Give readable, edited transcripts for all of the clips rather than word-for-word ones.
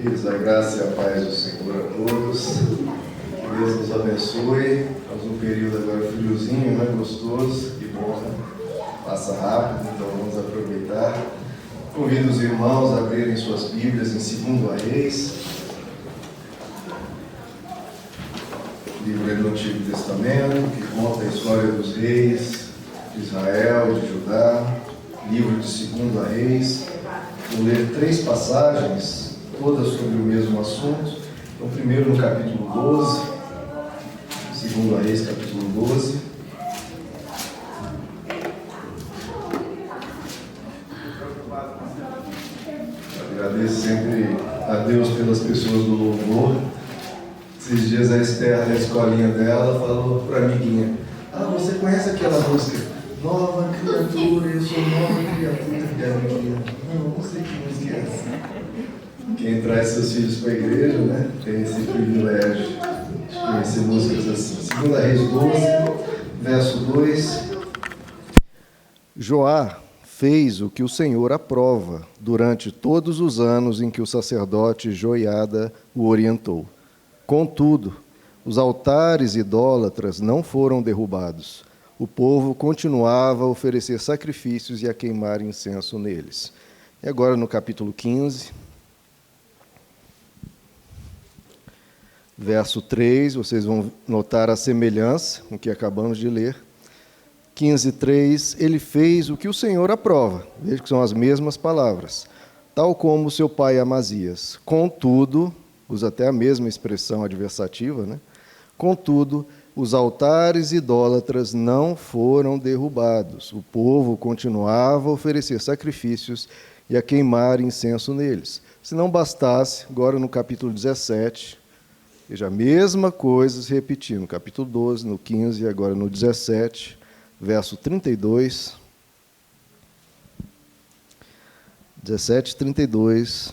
Queridos, a graça e a paz do Senhor a todos. Que Deus nos abençoe. Estamos num período agora friozinho, né? Gostoso, que bom, né? Passa rápido, então vamos aproveitar. Convido os irmãos a abrirem suas Bíblias em 2 Reis, livro do Antigo Testamento, que conta a história dos reis de Israel, de Judá. Livro de 2 Reis. Vou ler 3 passagens, todas sobre o mesmo assunto. Então, primeiro no capítulo 12, 2 Reis, capítulo 12. Agradeço sempre a Deus pelas pessoas do louvor. Esses dias a Esther, na escolinha dela, falou para a amiguinha: você conhece aquela música? Nova criatura, eu sou nova criatura. E a amiguinha: não sei que música é essa. Quem traz seus filhos para a igreja, né, tem esse privilégio de conhecer músicas assim. 2 Reis 12, verso 2. Joá fez o que o Senhor aprova durante todos os anos em que o sacerdote Joiada o orientou. Contudo, os altares idólatras não foram derrubados. O povo continuava a oferecer sacrifícios e a queimar incenso neles. E agora no capítulo 15, verso 3, vocês vão notar a semelhança com o que acabamos de ler. 15:3, ele fez o que o Senhor aprova. Veja que são as mesmas palavras. Tal como seu pai Amazias. Contudo, usa até a mesma expressão adversativa, né? Contudo, os altares idólatras não foram derrubados. O povo continuava a oferecer sacrifícios e a queimar incenso neles. Se não bastasse, agora no capítulo 17, veja a mesma coisa se repetindo, no capítulo 12, no 15 e agora no 17, verso 32. 17:32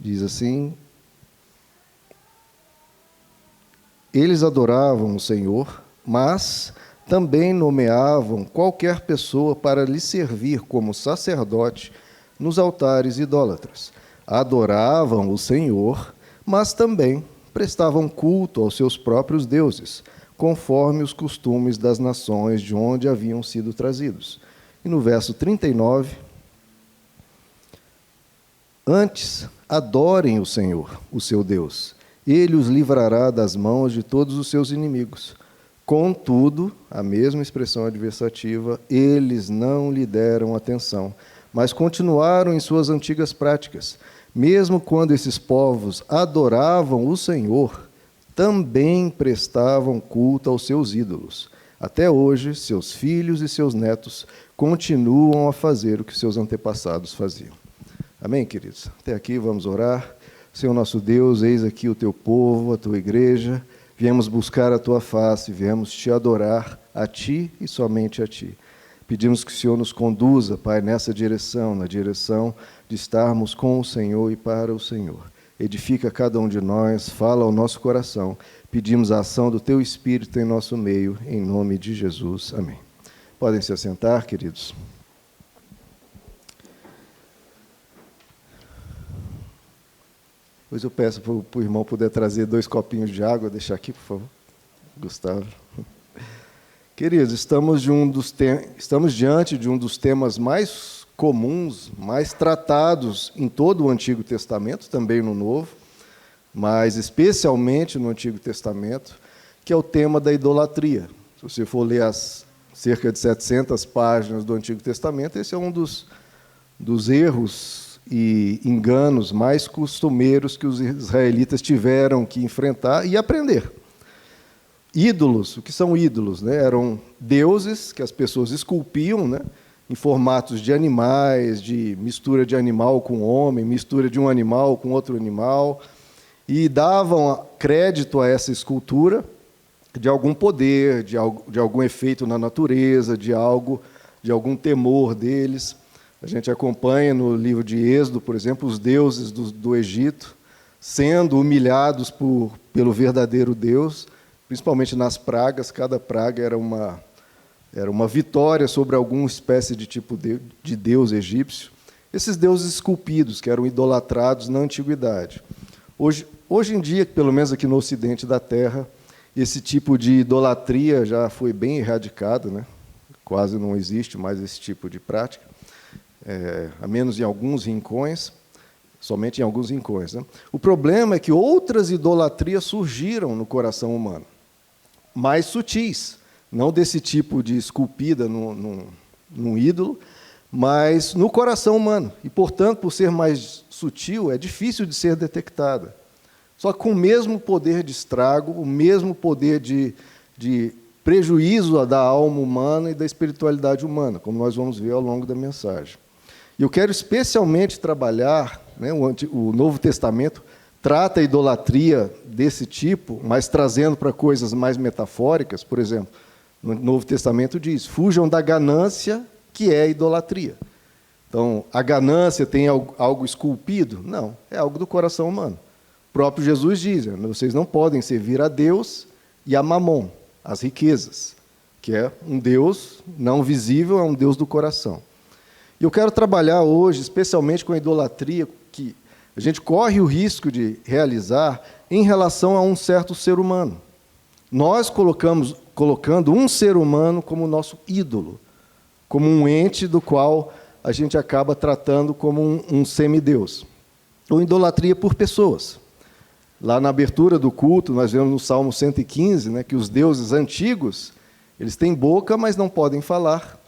diz assim: eles adoravam o Senhor, mas também nomeavam qualquer pessoa para lhe servir como sacerdote nos altares idólatras. Adoravam o Senhor, mas também prestavam culto aos seus próprios deuses, conforme os costumes das nações de onde haviam sido trazidos. E no verso 39, antes, adorem o Senhor, o seu Deus. Ele os livrará das mãos de todos os seus inimigos. Contudo, a mesma expressão adversativa, eles não lhe deram atenção, mas continuaram em suas antigas práticas. Mesmo quando esses povos adoravam o Senhor, também prestavam culto aos seus ídolos. Até hoje, seus filhos e seus netos continuam a fazer o que seus antepassados faziam. Amém, queridos? Até aqui, vamos orar. Senhor nosso Deus, eis aqui o teu povo, a tua igreja. Viemos buscar a tua face, viemos te adorar, a ti e somente a ti. Pedimos que o Senhor nos conduza, Pai, nessa direção, na direção de estarmos com o Senhor e para o Senhor. Edifica cada um de nós, fala ao nosso coração. Pedimos a ação do teu Espírito em nosso meio, em nome de Jesus. Amém. Podem se assentar, queridos. Depois eu peço para o irmão poder trazer 2 copinhos de água, deixar aqui, por favor. Gustavo. Queridos, estamos diante de um dos temas mais comuns, mais tratados em todo o Antigo Testamento, também no Novo, mas especialmente no Antigo Testamento, que é o tema da idolatria. Se você for ler as cerca de 700 páginas do Antigo Testamento, esse é um dos erros e enganos mais costumeiros que os israelitas tiveram que enfrentar e aprender. Ídolos, o que são ídolos? Né? Eram deuses que as pessoas esculpiam, né? Em formatos de animais, de mistura de animal com homem, mistura de um animal com outro animal, e davam crédito a essa escultura de algum poder, de algum efeito na natureza, de algum temor deles. A gente acompanha no livro de Êxodo, por exemplo, os deuses do Egito sendo humilhados pelo verdadeiro Deus, principalmente nas pragas. Cada praga era uma vitória sobre alguma espécie de tipo de deus egípcio. Esses deuses esculpidos, que eram idolatrados na antiguidade. Hoje em dia, pelo menos aqui no ocidente da Terra, esse tipo de idolatria já foi bem erradicado, né? Quase não existe mais esse tipo de prática, a menos em alguns rincões, somente em alguns rincões, né? O problema é que outras idolatrias surgiram no coração humano, mais sutis, não desse tipo de esculpida num ídolo, mas no coração humano. E, portanto, por ser mais sutil, é difícil de ser detectada. Só que com o mesmo poder de estrago, o mesmo poder de prejuízo da alma humana e da espiritualidade humana, como nós vamos ver ao longo da mensagem. E eu quero especialmente trabalhar, né, o Novo Testamento trata a idolatria desse tipo, mas trazendo para coisas mais metafóricas. Por exemplo, no Novo Testamento diz: fujam da ganância, que é a idolatria. Então, a ganância tem algo esculpido? Não, é algo do coração humano. O próprio Jesus diz: vocês não podem servir a Deus e a Mamon, as riquezas, que é um Deus não visível, é um Deus do coração. E eu quero trabalhar hoje, especialmente com a idolatria, que a gente corre o risco de realizar em relação a um certo ser humano. Nós colocando um ser humano como nosso ídolo, como um ente do qual a gente acaba tratando como um semideus. Ou idolatria por pessoas. Lá na abertura do culto, nós vemos no Salmo 115, né, que os deuses antigos, eles têm boca, mas não podem falar,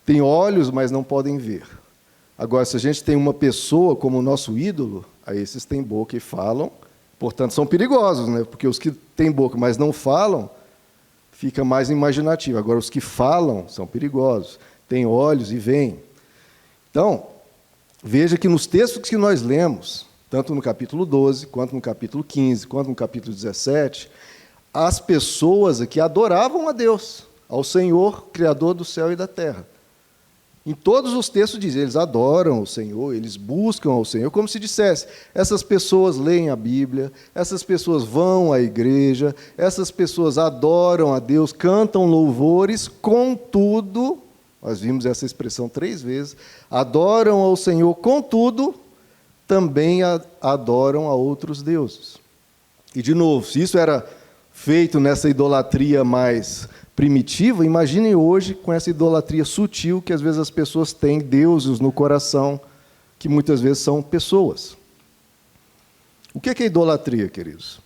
têm olhos, mas não podem ver. Agora, se a gente tem uma pessoa como nosso ídolo, aí esses têm boca e falam, portanto, são perigosos, né? Porque os que têm boca, mas não falam, fica mais imaginativo. Agora, os que falam são perigosos, têm olhos e veem. Então, veja que nos textos que nós lemos, tanto no capítulo 12, quanto no capítulo 15, quanto no capítulo 17, as pessoas aqui adoravam a Deus, ao Senhor, Criador do céu e da terra. Em todos os textos diz, eles adoram o Senhor, eles buscam ao Senhor, como se dissesse, essas pessoas leem a Bíblia, essas pessoas vão à igreja, essas pessoas adoram a Deus, cantam louvores, contudo, nós vimos essa expressão 3 vezes, adoram ao Senhor, contudo, também adoram a outros deuses. E, de novo, se isso era feito nessa idolatria mais primitiva, imaginem hoje com essa idolatria sutil que às vezes as pessoas têm deuses no coração, que muitas vezes são pessoas. O que é idolatria, queridos?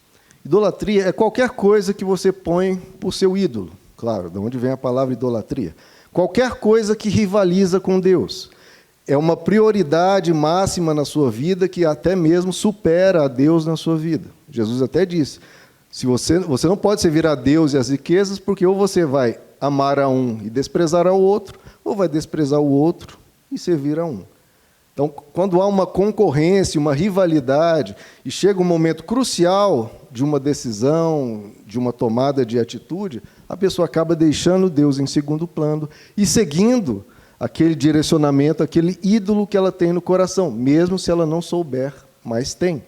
Idolatria é qualquer coisa que você põe por seu ídolo. Claro, de onde vem a palavra idolatria? Qualquer coisa que rivaliza com Deus. É uma prioridade máxima na sua vida que até mesmo supera a Deus na sua vida. Jesus até disse, se você não pode servir a Deus e as riquezas, porque ou você vai amar a um e desprezar ao outro, ou vai desprezar o outro e servir a um. Então, quando há uma concorrência, uma rivalidade, e chega um momento crucial de uma decisão, de uma tomada de atitude, a pessoa acaba deixando Deus em segundo plano e seguindo aquele direcionamento, aquele ídolo que ela tem no coração, mesmo se ela não souber, mas tem.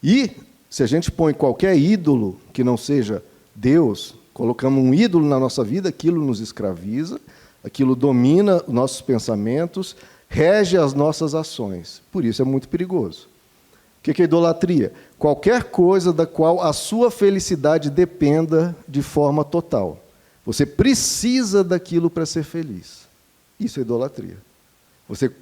E se a gente põe qualquer ídolo que não seja Deus, colocamos um ídolo na nossa vida, aquilo nos escraviza, aquilo domina nossos pensamentos, rege as nossas ações. Por isso é muito perigoso. O que é idolatria? Qualquer coisa da qual a sua felicidade dependa de forma total. Você precisa daquilo para ser feliz. Isso é idolatria.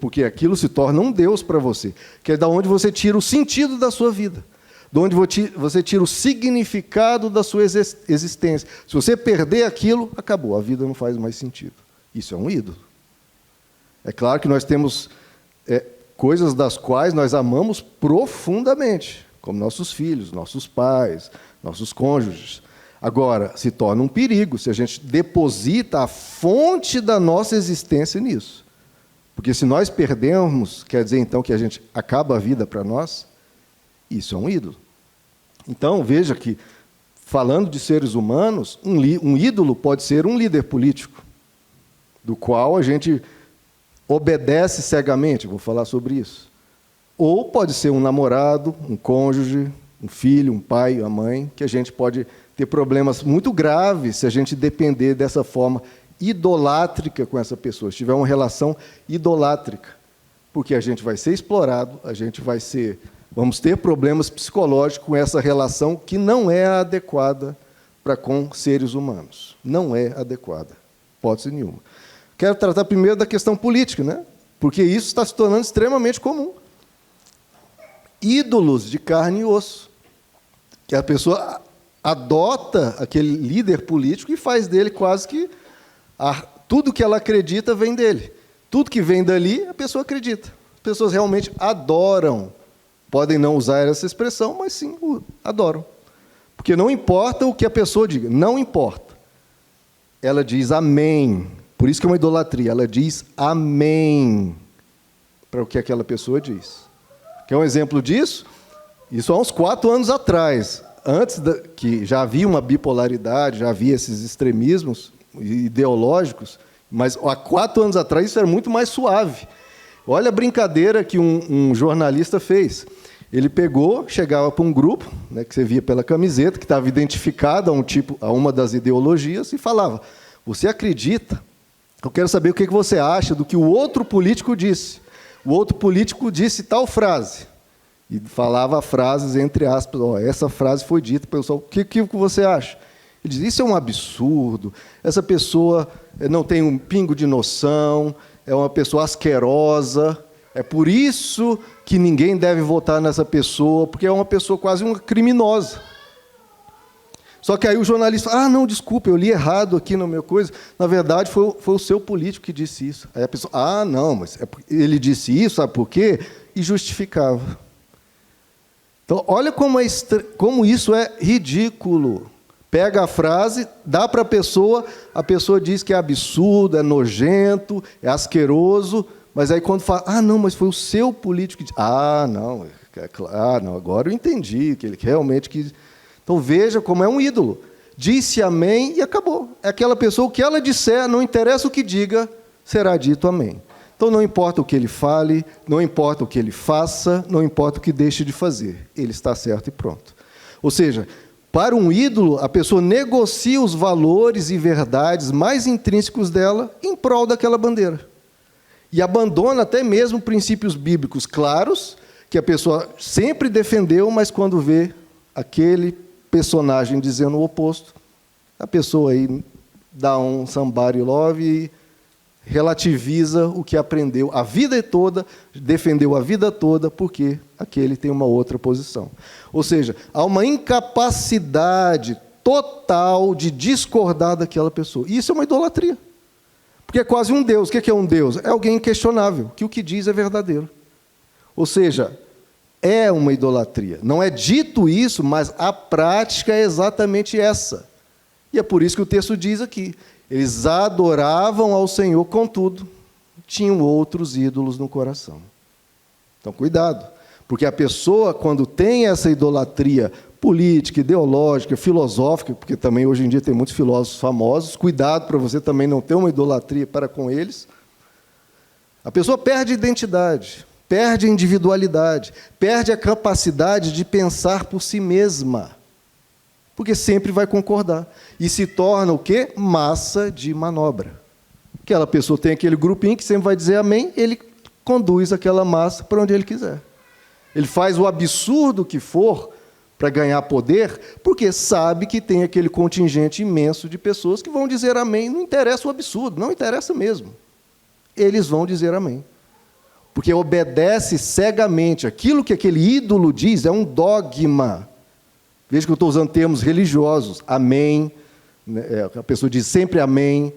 Porque aquilo se torna um Deus para você, que é da onde você tira o sentido da sua vida, de onde você tira o significado da sua existência. Se você perder aquilo, acabou, a vida não faz mais sentido. Isso é um ídolo. É claro que nós temos coisas das quais nós amamos profundamente, como nossos filhos, nossos pais, nossos cônjuges. Agora, se torna um perigo se a gente deposita a fonte da nossa existência nisso. Porque se nós perdemos, quer dizer então que a gente acaba a vida para nós? Isso é um ídolo. Então, veja que, falando de seres humanos, um ídolo pode ser um líder político, do qual a gente obedece cegamente, vou falar sobre isso. Ou pode ser um namorado, um cônjuge, um filho, um pai, uma mãe, que a gente pode ter problemas muito graves se a gente depender dessa forma idolátrica com essa pessoa, se tiver uma relação idolátrica. porque a gente vai ser explorado, vamos ter problemas psicológicos com essa relação que não é adequada para com seres humanos. Não é adequada, hipótese nenhuma. Quero tratar primeiro da questão política, né? Porque isso está se tornando extremamente comum. Ídolos de carne e osso, que a pessoa adota aquele líder político e faz dele quase que tudo que ela acredita vem dele. Tudo que vem dali, a pessoa acredita. As pessoas realmente adoram. Podem não usar essa expressão, mas sim, adoram. Porque não importa o que a pessoa diga, não importa. Ela diz amém. Por isso que é uma idolatria. Ela diz amém para o que aquela pessoa diz. Quer um exemplo disso? Isso há uns 4 anos atrás. Antes que já havia uma bipolaridade, já havia esses extremismos ideológicos, mas há 4 anos atrás isso era muito mais suave. Olha a brincadeira que um jornalista fez. Ele chegava para um grupo, né, que você via pela camiseta, que estava identificada a uma das ideologias, e falava: você acredita? Eu quero saber o que você acha do que o outro político disse. O outro político disse tal frase. E falava frases entre aspas. Essa frase foi dita, pessoal, o que você acha? Ele diz: isso é um absurdo, essa pessoa não tem um pingo de noção, é uma pessoa asquerosa, é por isso que ninguém deve votar nessa pessoa, porque é uma pessoa quase uma criminosa. Só que aí o jornalista fala: não, desculpa, eu li errado aqui na minha coisa. Na verdade, foi o seu político que disse isso. Aí a pessoa: não, mas ele disse isso, sabe por quê? E justificava. Então, olha como isso é ridículo. Pega a frase, dá para a pessoa diz que é absurdo, é nojento, é asqueroso, mas aí quando fala: não, mas foi o seu político que disse. Não, agora eu entendi que ele realmente quis. Então veja como é um ídolo. Disse amém e acabou. É aquela pessoa, o que ela disser, não interessa o que diga, será dito amém. Então não importa o que ele fale, não importa o que ele faça, não importa o que deixe de fazer. Ele está certo e pronto. Ou seja, para um ídolo, a pessoa negocia os valores e verdades mais intrínsecos dela em prol daquela bandeira. E abandona até mesmo princípios bíblicos claros, que a pessoa sempre defendeu, mas quando vê aquele personagem dizendo o oposto, a pessoa aí dá um somebody love e relativiza o que aprendeu a vida toda, defendeu a vida toda, porque aquele tem uma outra posição. Ou seja, há uma incapacidade total de discordar daquela pessoa. E isso é uma idolatria. Porque é quase um Deus. O que é um Deus? É alguém inquestionável, que o que diz é verdadeiro. Ou seja, é uma idolatria. Não é dito isso, mas a prática é exatamente essa. E é por isso que o texto diz aqui: eles adoravam ao Senhor, contudo, tinham outros ídolos no coração. Então, cuidado, porque a pessoa, quando tem essa idolatria política, ideológica, filosófica, porque também hoje em dia tem muitos filósofos famosos, cuidado para você também não ter uma idolatria para com eles, a pessoa perde identidade, perde a individualidade, perde a capacidade de pensar por si mesma, porque sempre vai concordar. E se torna o quê? Massa de manobra. Aquela pessoa tem aquele grupinho que sempre vai dizer amém, ele conduz aquela massa para onde ele quiser. Ele faz o absurdo que for para ganhar poder, porque sabe que tem aquele contingente imenso de pessoas que vão dizer amém. Não interessa o absurdo, não interessa mesmo. Eles vão dizer amém. Porque obedece cegamente. Aquilo que aquele ídolo diz é um dogma. Veja que eu estou usando termos religiosos. Amém. A pessoa diz sempre amém.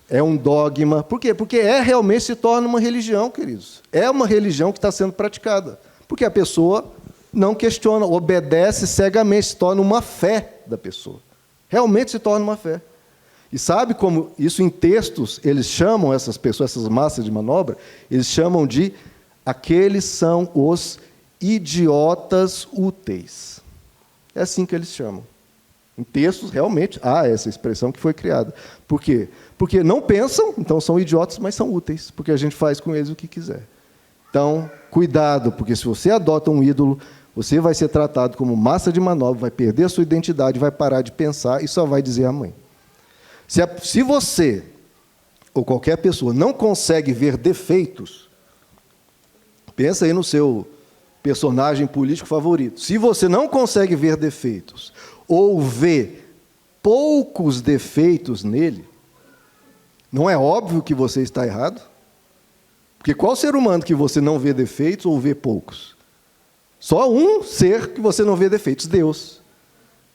É um dogma. Por quê? Porque realmente se torna uma religião, queridos. É uma religião que está sendo praticada. Porque a pessoa não questiona, obedece cegamente, se torna uma fé da pessoa. Realmente se torna uma fé. E sabe como isso em textos, eles chamam essas pessoas, essas massas de manobra, eles chamam de: aqueles são os idiotas úteis. É assim que eles chamam. Em textos, realmente, há essa expressão que foi criada. Por quê? Porque não pensam, então são idiotas, mas são úteis, porque a gente faz com eles o que quiser. Então, cuidado, porque se você adota um ídolo, você vai ser tratado como massa de manobra, vai perder a sua identidade, vai parar de pensar e só vai dizer amém. Se você, ou qualquer pessoa, não consegue ver defeitos, Pensa aí no seu personagem político favorito. Se você não consegue ver defeitos, ou vê poucos defeitos nele, não é óbvio que você está errado? Porque qual ser humano que você não vê defeitos ou vê poucos? Só um ser que você não vê defeitos, Deus.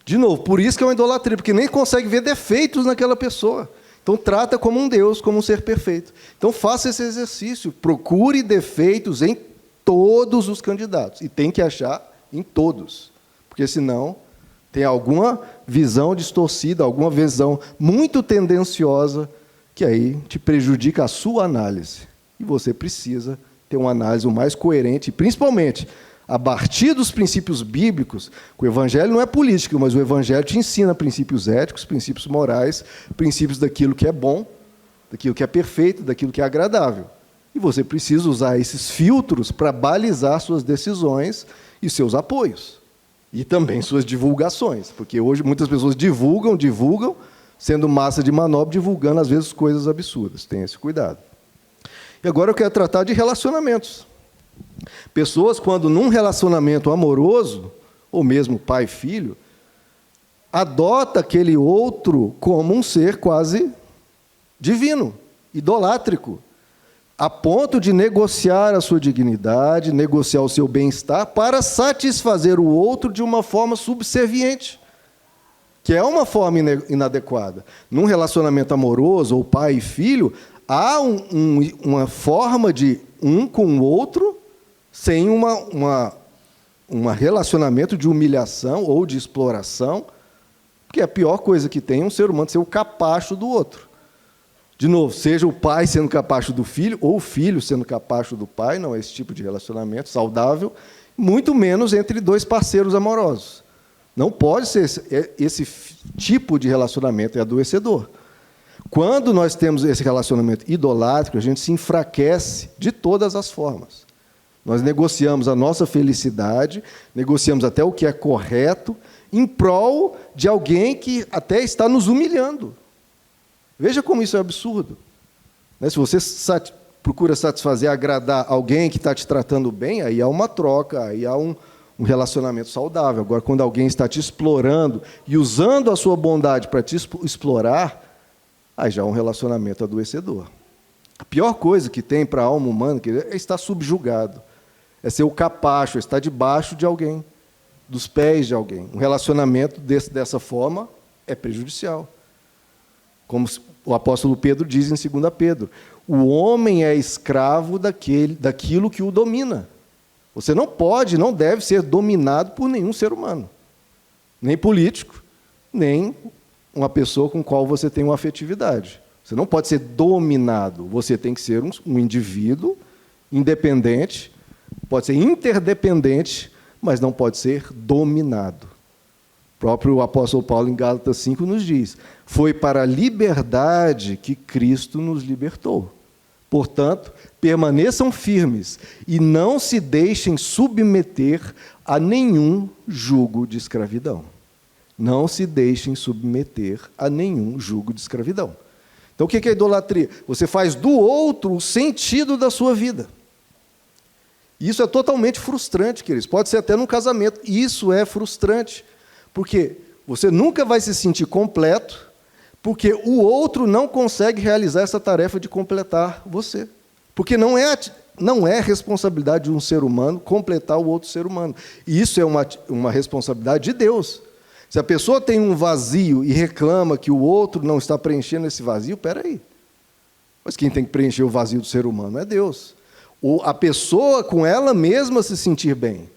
De novo, por isso que é uma idolatria, porque nem consegue ver defeitos naquela pessoa. Então trata como um Deus, como um ser perfeito. Então faça esse exercício, procure defeitos em todos os candidatos. E tem que achar em todos, porque senão tem alguma visão distorcida, alguma visão muito tendenciosa, que aí te prejudica a sua análise. E você precisa ter uma análise o mais coerente, principalmente a partir dos princípios bíblicos. O Evangelho não é político, mas o Evangelho te ensina princípios éticos, princípios morais, princípios daquilo que é bom, daquilo que é perfeito, daquilo que é agradável. E você precisa usar esses filtros para balizar suas decisões e seus apoios. E também suas divulgações, porque hoje muitas pessoas divulgam, sendo massa de manobra, divulgando às vezes coisas absurdas. Tenha esse cuidado. E agora eu quero tratar de relacionamentos. Pessoas, quando num relacionamento amoroso, ou mesmo pai e filho, adota aquele outro como um ser quase divino, idolátrico, a ponto de negociar a sua dignidade, negociar o seu bem-estar para satisfazer o outro de uma forma subserviente, que é uma forma inadequada. Num relacionamento amoroso, ou pai e filho, há uma forma de um com o outro sem um relacionamento de humilhação ou de exploração, porque a pior coisa que tem é um ser humano ser o capacho do outro. De novo, seja o pai sendo capacho do filho, ou o filho sendo capacho do pai, não é esse tipo de relacionamento saudável, muito menos entre dois parceiros amorosos. Não pode ser esse tipo de relacionamento, é adoecedor. Quando nós temos esse relacionamento idolátrico, a gente se enfraquece de todas as formas. Nós negociamos a nossa felicidade, negociamos até o que é correto, em prol de alguém que até está nos humilhando. Veja como isso é absurdo. Se você procura satisfazer, agradar alguém que está te tratando bem, aí há uma troca, aí há um relacionamento saudável. Agora, quando alguém está te explorando e usando a sua bondade para te explorar, aí já é um relacionamento adoecedor. A pior coisa que tem para a alma humana é estar subjugado, é ser o capacho, é estar debaixo de alguém, dos pés de alguém. Um relacionamento dessa forma é prejudicial. Como o apóstolo Pedro diz em 2 Pedro, o homem é escravo daquilo que o domina. Você não pode, não deve ser dominado por nenhum ser humano, nem político, nem uma pessoa com qual você tem uma afetividade. Você não pode ser dominado, você tem que ser um indivíduo independente, pode ser interdependente, mas não pode ser dominado. O próprio apóstolo Paulo, em Gálatas 5, nos diz, foi para a liberdade que Cristo nos libertou. Portanto, permaneçam firmes e não se deixem submeter a nenhum jugo de escravidão. Não se deixem submeter a nenhum jugo de escravidão. Então, o que é idolatria? Você faz do outro o sentido da sua vida. Isso é totalmente frustrante, queridos. Pode ser até num casamento. Isso é frustrante. Porque você nunca vai se sentir completo, porque o outro não consegue realizar essa tarefa de completar você. Porque não é responsabilidade de um ser humano completar o outro ser humano. E isso é uma responsabilidade de Deus. Se a pessoa tem um vazio e reclama que o outro não está preenchendo esse vazio, espera aí. Mas quem tem que preencher o vazio do ser humano é Deus. Ou a pessoa com ela mesma se sentir bem.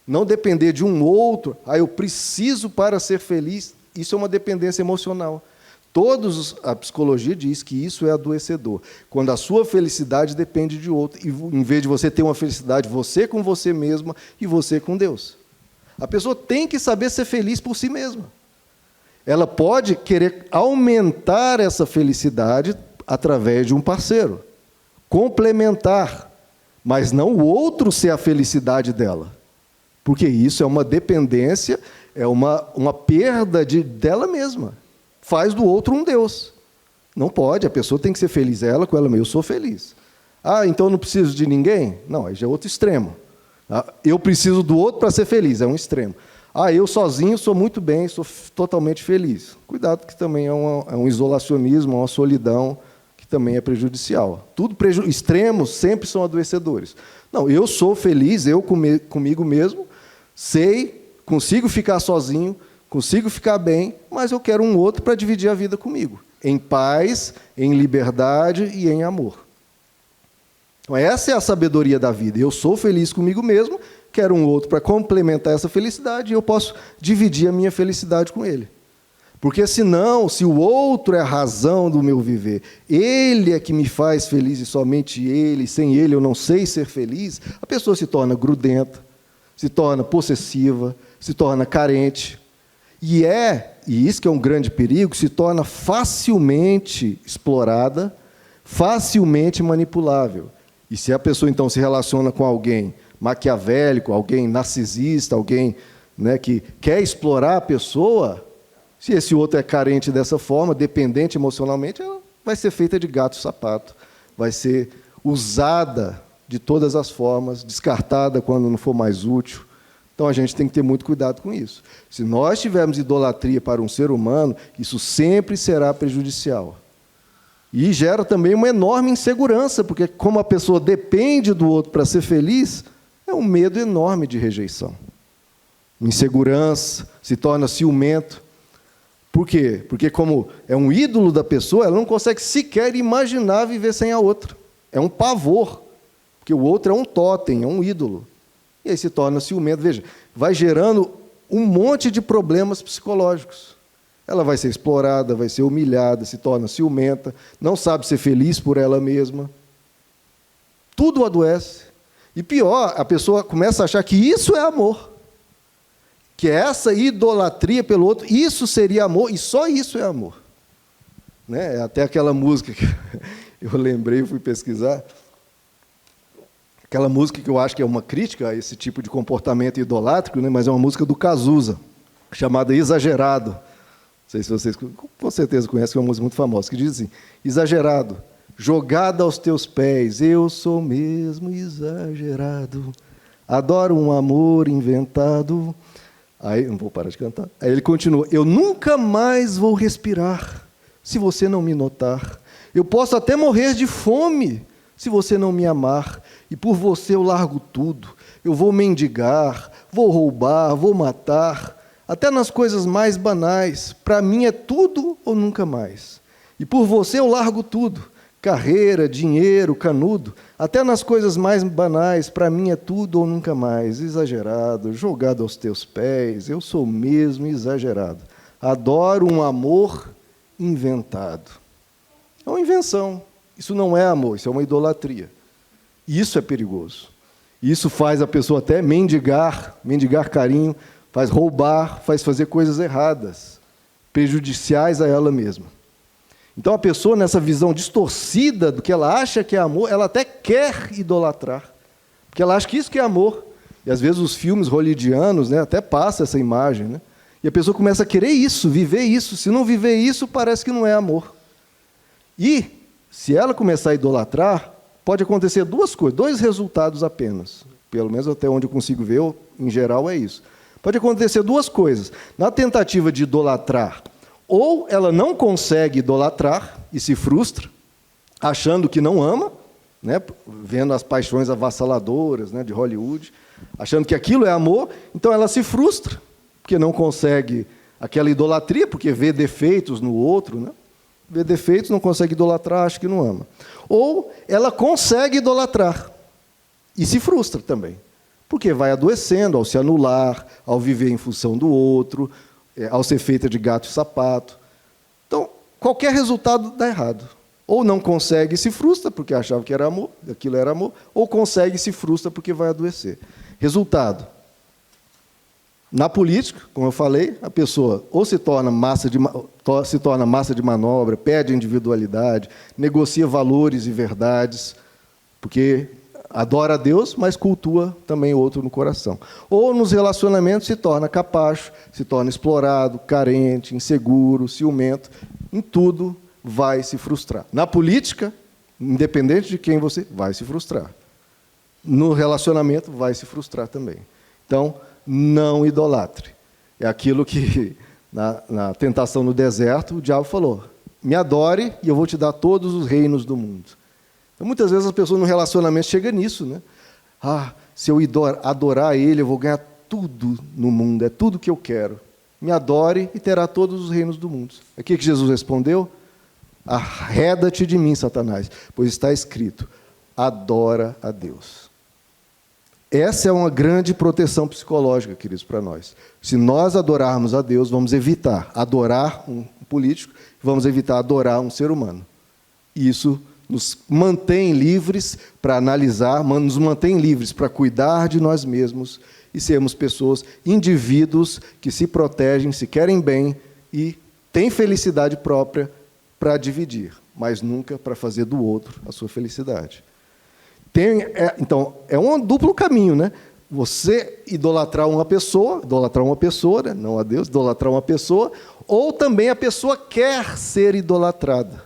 Não depender de um outro, eu preciso para ser feliz, isso é uma dependência emocional. A psicologia diz que isso é adoecedor. Quando a sua felicidade depende de outro, e em vez de você ter uma felicidade, você com você mesma e você com Deus. A pessoa tem que saber ser feliz por si mesma. Ela pode querer aumentar essa felicidade através de um parceiro, complementar, mas não o outro ser a felicidade dela. Porque isso é uma dependência, é uma perda dela mesma. Faz do outro um Deus. Não pode, a pessoa tem que ser feliz, ela com ela mesma. Eu sou feliz. Ah, então eu não preciso de ninguém? Não, aí já é outro extremo. Eu preciso do outro para ser feliz, é um extremo. Ah, eu sozinho sou muito bem, sou totalmente feliz. Cuidado, que também é um isolacionismo, uma solidão, que também é prejudicial. Extremos sempre são adoecedores. Não, eu sou feliz, eu comigo mesmo, sei, consigo ficar sozinho, consigo ficar bem, mas eu quero um outro para dividir a vida comigo, em paz, em liberdade e em amor. Então, essa é a sabedoria da vida. Eu sou feliz comigo mesmo, quero um outro para complementar essa felicidade e eu posso dividir a minha felicidade com ele. Porque senão, se o outro é a razão do meu viver, ele é que me faz feliz e somente ele, sem ele eu não sei ser feliz, a pessoa se torna grudenta, se torna possessiva, se torna carente. E isso que é um grande perigo, se torna facilmente explorada, facilmente manipulável. E se a pessoa, então, se relaciona com alguém maquiavélico, alguém narcisista, alguém, né, que quer explorar a pessoa, se esse outro é carente dessa forma, dependente emocionalmente, ela vai ser feita de gato e sapato, vai ser usada de todas as formas, descartada quando não for mais útil. Então, a gente tem que ter muito cuidado com isso. Se nós tivermos idolatria para um ser humano, isso sempre será prejudicial. E gera também uma enorme insegurança, porque como a pessoa depende do outro para ser feliz, é um medo enorme de rejeição. Insegurança, se torna ciumento. Por quê? Porque como é um ídolo da pessoa, ela não consegue sequer imaginar viver sem a outra. É um pavor, porque o outro é um totem, é um ídolo. E aí se torna ciumento. Veja, vai gerando um monte de problemas psicológicos. Ela vai ser explorada, vai ser humilhada, se torna ciumenta, não sabe ser feliz por ela mesma. Tudo adoece. E pior, a pessoa começa a achar que isso é amor. Que essa idolatria pelo outro, isso seria amor, e só isso é amor. Né? Até aquela música que eu lembrei, eu fui pesquisar. Aquela música que eu acho que é uma crítica a esse tipo de comportamento idolátrico, né? Mas é uma música do Cazuza, chamada Exagerado. Não sei se vocês com certeza conhecem, que é uma música muito famosa, que diz assim: exagerado, jogado aos teus pés, eu sou mesmo exagerado, adoro um amor inventado. Aí, não vou parar de cantar. Aí ele continua: eu nunca mais vou respirar, se você não me notar. Eu posso até morrer de fome, se você não me amar. E por você eu largo tudo. Eu vou mendigar, vou roubar, vou matar. Até nas coisas mais banais, para mim é tudo ou nunca mais. E por você eu largo tudo, carreira, dinheiro, canudo. Até nas coisas mais banais, para mim é tudo ou nunca mais. Exagerado, jogado aos teus pés, eu sou mesmo exagerado. Adoro um amor inventado. É uma invenção, isso não é amor, isso é uma idolatria. E isso é perigoso. Isso faz a pessoa até mendigar carinho, faz roubar, faz fazer coisas erradas, prejudiciais a ela mesma. Então, a pessoa, nessa visão distorcida do que ela acha que é amor, ela até quer idolatrar, porque ela acha que isso que é amor. E, às vezes, os filmes hollywoodianos, né, até passam essa imagem, né? E a pessoa começa a querer isso, viver isso. Se não viver isso, parece que não é amor. E, se ela começar a idolatrar, pode acontecer duas coisas, dois resultados apenas. Pelo menos até onde eu consigo ver, em geral, é isso. Pode acontecer duas coisas. Na tentativa de idolatrar, ou ela não consegue idolatrar e se frustra, achando que não ama, né, vendo as paixões avassaladoras, né, de Hollywood, achando que aquilo é amor, então ela se frustra, porque não consegue aquela idolatria, porque vê defeitos no outro, né? Vê defeitos, não consegue idolatrar, acha que não ama. Ou ela consegue idolatrar e se frustra também, porque vai adoecendo ao se anular, ao viver em função do outro, ao ser feita de gato e sapato. Então, qualquer resultado dá errado. Ou não consegue e se frustra, porque achava que era amor, aquilo era amor, ou consegue e se frustra porque vai adoecer. Resultado: na política, como eu falei, a pessoa ou se torna massa de manobra, perde individualidade, negocia valores e verdades, porque adora a Deus, mas cultua também outro no coração. Ou nos relacionamentos se torna capacho, se torna explorado, carente, inseguro, ciumento. Em tudo vai se frustrar. Na política, Independente de quem você vai se frustrar. No relacionamento vai se frustrar também. Então, não idolatre. É aquilo que na tentação no deserto o diabo falou: me adore e eu vou te dar todos os reinos do mundo. Então, muitas vezes as pessoas no relacionamento chegam nisso, né? Se eu adorar ele, eu vou ganhar tudo no mundo, é tudo que eu quero. Me adore e terá todos os reinos do mundo. O que Jesus respondeu? Arreda-te de mim, Satanás, pois está escrito: adora a Deus. Essa é uma grande proteção psicológica, queridos, para nós. Se nós adorarmos a Deus, vamos evitar adorar um político, vamos evitar adorar um ser humano. Isso nos mantém livres para analisar, nos mantém livres para cuidar de nós mesmos e sermos pessoas, indivíduos que se protegem, se querem bem e têm felicidade própria para dividir, mas nunca para fazer do outro a sua felicidade. Então, é um duplo caminho, né? Você idolatrar uma pessoa, né? Não a Deus, idolatrar uma pessoa, ou também a pessoa quer ser idolatrada.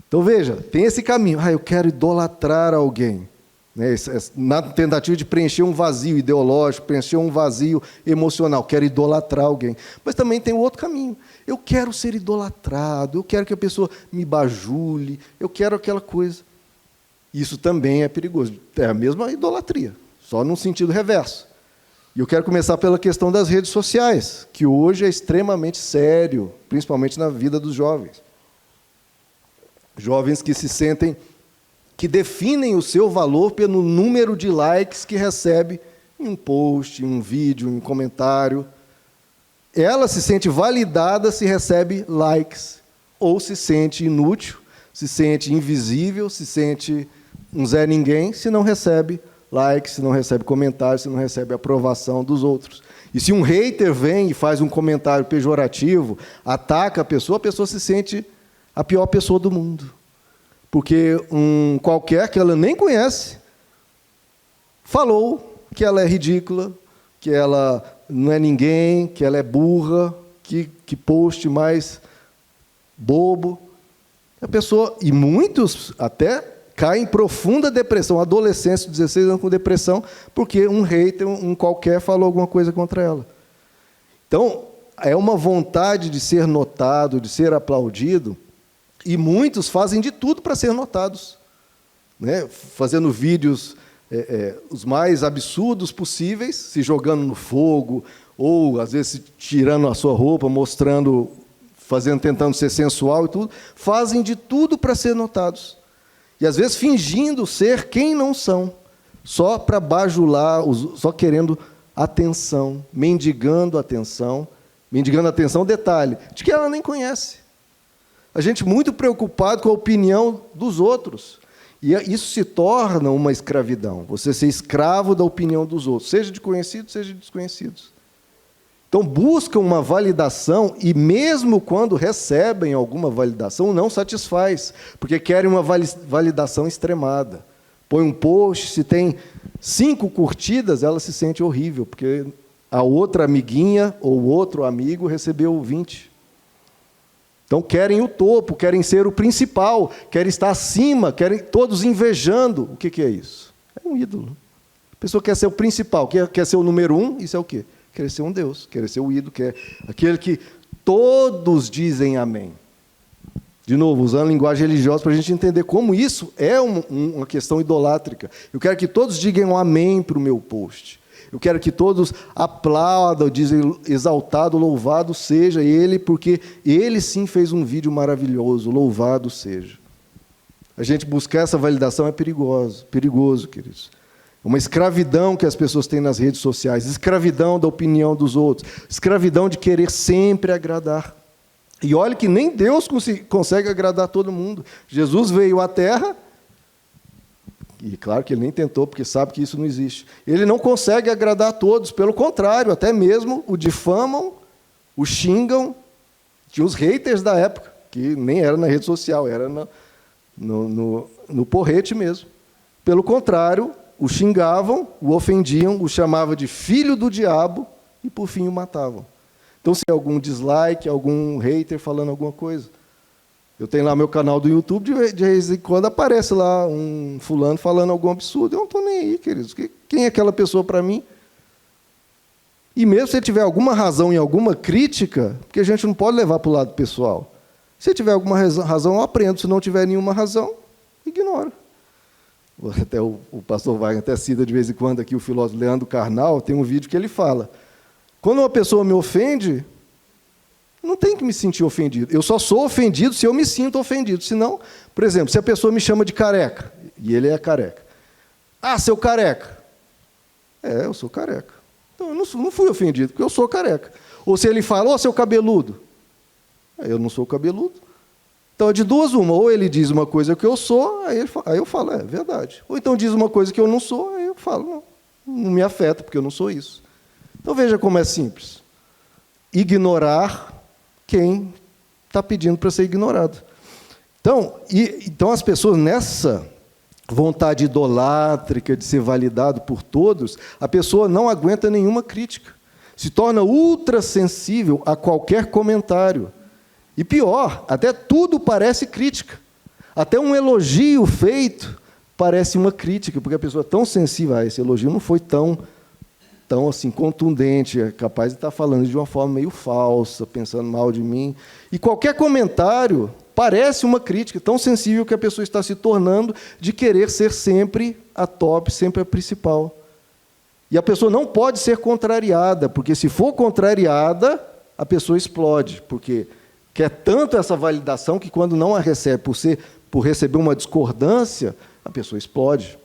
Então, veja, tem esse caminho. Eu quero idolatrar alguém, né? Na tentativa de preencher um vazio ideológico, preencher um vazio emocional, quero idolatrar alguém. Mas também tem o outro caminho. Eu quero ser idolatrado, eu quero que a pessoa me bajule, eu quero aquela coisa. Isso também é perigoso. É a mesma idolatria, só num sentido reverso. E eu quero começar pela questão das redes sociais, que hoje é extremamente sério, principalmente na vida dos jovens. Jovens que se sentem, que definem o seu valor pelo número de likes que recebe em um post, em um vídeo, em um comentário. Ela se sente validada se recebe likes, ou se sente inútil, se sente invisível, se sente um Zé Ninguém, se não recebe likes, se não recebe comentários, se não recebe aprovação dos outros. E se um hater vem e faz um comentário pejorativo, ataca a pessoa se sente a pior pessoa do mundo. Porque um qualquer que ela nem conhece falou que ela é ridícula, que ela não é ninguém, que ela é burra, que post mais bobo. A pessoa, e muitos até caem em profunda depressão, adolescentes de 16 anos com depressão, porque um hater, um qualquer, falou alguma coisa contra ela. Então, é uma vontade de ser notado, de ser aplaudido, e muitos fazem de tudo para ser notados, né? Fazendo vídeos os mais absurdos possíveis, se jogando no fogo, ou às vezes tirando a sua roupa, mostrando, tentando ser sensual e tudo, fazem de tudo para ser notados. E às vezes fingindo ser quem não são, só para bajular, só querendo atenção, mendigando atenção, detalhe, de que ela nem conhece. A gente muito preocupado com a opinião dos outros. E isso se torna uma escravidão, você ser escravo da opinião dos outros, seja de conhecidos, seja de desconhecidos. Então, buscam uma validação e, mesmo quando recebem alguma validação, não satisfaz, porque querem uma validação extremada. Põe um post, se tem 5 curtidas, ela se sente horrível, porque a outra amiguinha ou outro amigo recebeu 20. Então, querem o topo, querem ser o principal, querem estar acima, querem todos invejando. O que é isso? É um ídolo. A pessoa quer ser o principal, quer ser o número 1, isso é o quê? Querer ser um Deus, querer ser o ídolo, aquele que todos dizem amém. De novo, usando linguagem religiosa para a gente entender como isso é uma questão idolátrica. Eu quero que todos digam amém para o meu post. Eu quero que todos aplaudam, dizem exaltado, louvado seja ele, porque ele sim fez um vídeo maravilhoso, louvado seja. A gente buscar essa validação é perigoso, queridos. Uma escravidão que as pessoas têm nas redes sociais, escravidão da opinião dos outros, escravidão de querer sempre agradar. E olha que nem Deus consegue agradar todo mundo. Jesus veio à Terra, e claro que ele nem tentou, porque sabe que isso não existe. Ele não consegue agradar a todos, pelo contrário, até mesmo o difamam, o xingam. Tinha os haters da época, que nem era na rede social, era no porrete mesmo. Pelo contrário, o xingavam, o ofendiam, o chamavam de filho do diabo e, por fim, o matavam. Então, se algum dislike, algum hater falando alguma coisa. Eu tenho lá meu canal do YouTube, de vez em quando aparece lá um fulano falando algum absurdo. Eu não estou nem aí, queridos. Quem é aquela pessoa para mim? E mesmo se tiver alguma razão em alguma crítica, porque a gente não pode levar para o lado pessoal. Se tiver alguma razão, eu aprendo. Se não tiver nenhuma razão, ignoro. Até o pastor Wagner até cita de vez em quando aqui o filósofo Leandro Carnal, tem um vídeo que ele fala: quando uma pessoa me ofende, não tem que me sentir ofendido. Eu só sou ofendido se eu me sinto ofendido. Senão, por exemplo, se a pessoa me chama de careca, e ele é careca. Ah, seu careca. Eu sou careca. Então, eu não fui ofendido, porque eu sou careca. Ou se ele fala, ô, seu cabeludo. Eu não sou cabeludo. Então, é de duas uma. Ou ele diz uma coisa que eu sou, aí eu falo, é verdade. Ou então diz uma coisa que eu não sou, aí eu falo, não me afeta, porque eu não sou isso. Então, veja como é simples. Ignorar quem está pedindo para ser ignorado. Então, as pessoas nessa vontade idolátrica de ser validado por todos, a pessoa não aguenta nenhuma crítica. Se torna ultra sensível a qualquer comentário. E pior, até tudo parece crítica. Até um elogio feito parece uma crítica, porque a pessoa é tão sensível, esse elogio não foi tão assim, contundente, é capaz de estar falando de uma forma meio falsa, pensando mal de mim. E qualquer comentário parece uma crítica, tão sensível que a pessoa está se tornando de querer ser sempre a top, sempre a principal. E a pessoa não pode ser contrariada, porque se for contrariada, a pessoa explode, porque quer tanto essa validação que quando não a recebe, por receber uma discordância, a pessoa explode.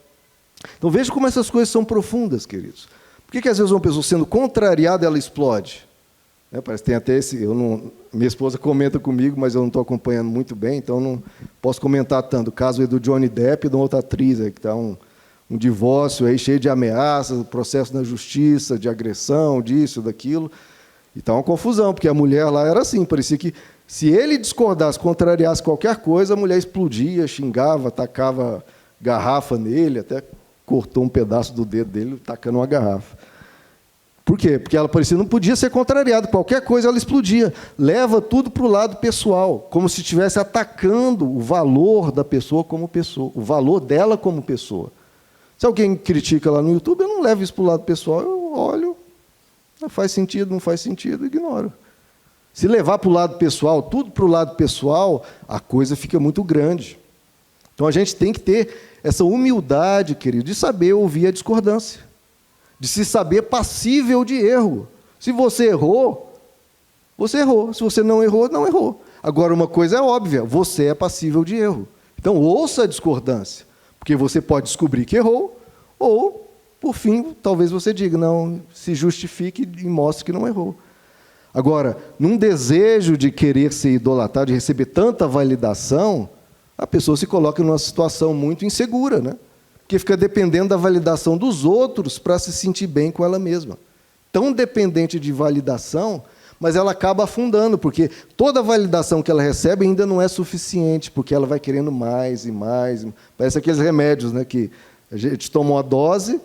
Então veja como essas coisas são profundas, queridos. Por que às vezes uma pessoa sendo contrariada, ela explode? Parece que tem até esse... minha esposa comenta comigo, mas eu não estou acompanhando muito bem, então não posso comentar tanto. O caso é do Johnny Depp e de uma outra atriz, que está um divórcio aí cheio de ameaças, processo na justiça, de agressão, disso, daquilo. E está uma confusão, porque a mulher lá era assim, parecia que se ele discordasse, contrariasse qualquer coisa, a mulher explodia, xingava, tacava garrafa nele, até cortou um pedaço do dedo dele, tacando uma garrafa. Por quê? Porque ela parecia não podia ser contrariada, qualquer coisa ela explodia. Leva tudo para o lado pessoal, como se estivesse atacando o valor da pessoa como pessoa, o valor dela como pessoa. Se alguém critica lá no YouTube, eu não levo isso para o lado pessoal, eu olho, não faz sentido, ignoro. Se levar para o lado pessoal, tudo para o lado pessoal, a coisa fica muito grande. Então a gente tem que ter essa humildade, querido, de saber ouvir a discordância, de se saber passível de erro. Se você errou, você errou. Se você não errou, não errou. Agora, uma coisa é óbvia, você é passível de erro. Então, ouça a discordância, porque você pode descobrir que errou, ou, por fim, talvez você diga, não, se justifique e mostre que não errou. Agora, num desejo de querer ser idolatrado, de receber tanta validação, a pessoa se coloca numa situação muito insegura, né? Porque fica dependendo da validação dos outros para se sentir bem com ela mesma. Tão dependente de validação, mas ela acaba afundando, porque toda validação que ela recebe ainda não é suficiente, porque ela vai querendo mais e mais. Parece aqueles remédios, né, que a gente toma uma dose,